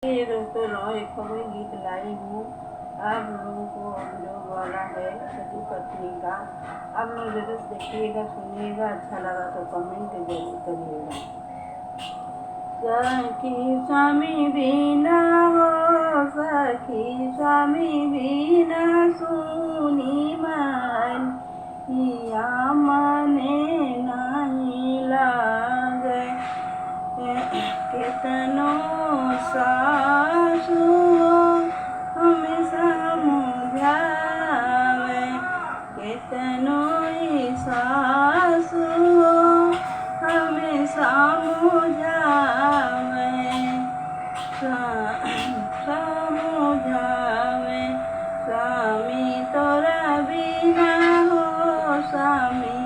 ये दोस्तों नो एक कोई गीत लाई हूँ आप लोगों को अभियोग वाला है पति पत्नी का। आप लोग जरूर देखिएगा सुनिएगा, अच्छा लगा तो कमेंट जरूर करिएगा। सखी स्वामी बिना हो सखी स्वामी बिना सुनी मन या मने नहीं लागे कितनो सासु हमें समझावे कितनो सासु हमें समझावे समझावे स्वामी तोरा बिना हो स्वामी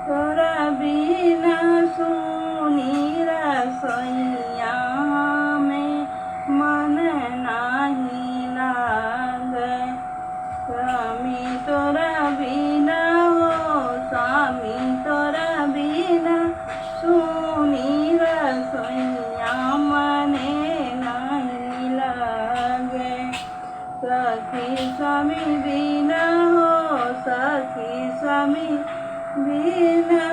तोरा बिना सुनी रसोइया में मन नहीं लागे स्वामी तोरा बिना हो स्वामी तोरा बिना सुनी रसोइया मने नहीं लागे सखी स्वामी बिना हो सखी स्वामी बिना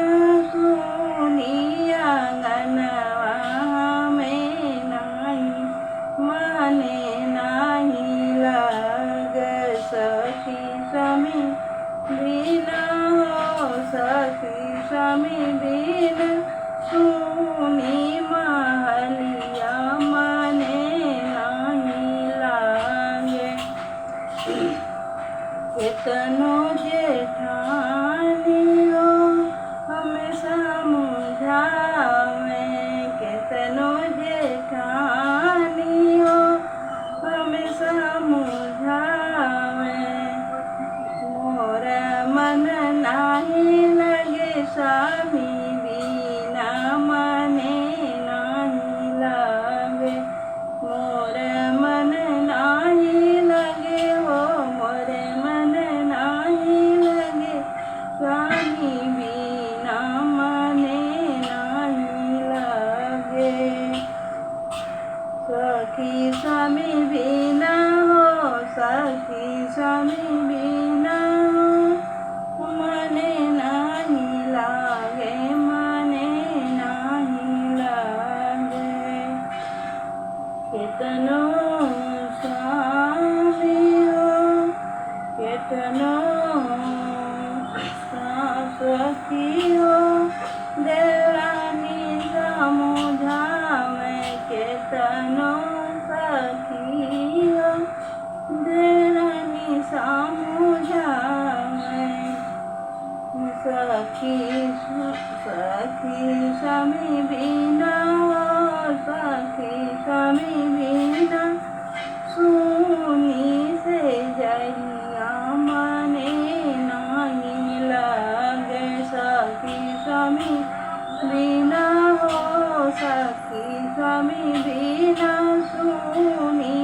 सुनी आंगनवा में नहीं मने नहीं लागे सखी स्वामी बिना हो सखी स्वामी बिना सुनी महलिया मने नहीं लागे कितनो जेठानी हो हमें समझावे कितनो जेठानी हो हमें समझावे मोर मन नहीं लगे स्वामी बिना मने नहीं लागे मोर मन नहीं लगे हो मोर मन नहीं लगे स्वामी बिना मने नहीं लागे सखी स्वामी बिना हो सखी स्वामी बिना मने नहीं लागे मने नहीं लागे कितनो स्वामी हो कितनो सखी हो देवानी समझावे कितनो सखी हो देवानी समझावे सखी सखी स्वामी बिना हो सखी स्वामी बिना सुनी से जइया मने नहीं लागे सखी स्वामी बिना हो सखी स्वामी बिना सुनी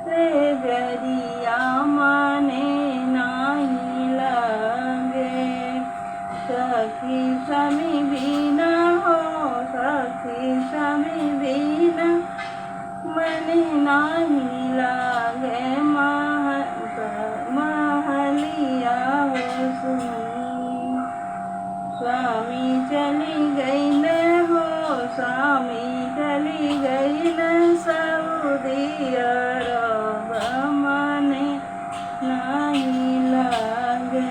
से जरिया मने नहीं लागे सखी स्वामी बिना हो सखी स्वामी बिना मने नहीं लागे महलिया हो सुनी स्वामी चली गई न हो स्वामी चली गई न सऊदी अरब मने नहीं लागे।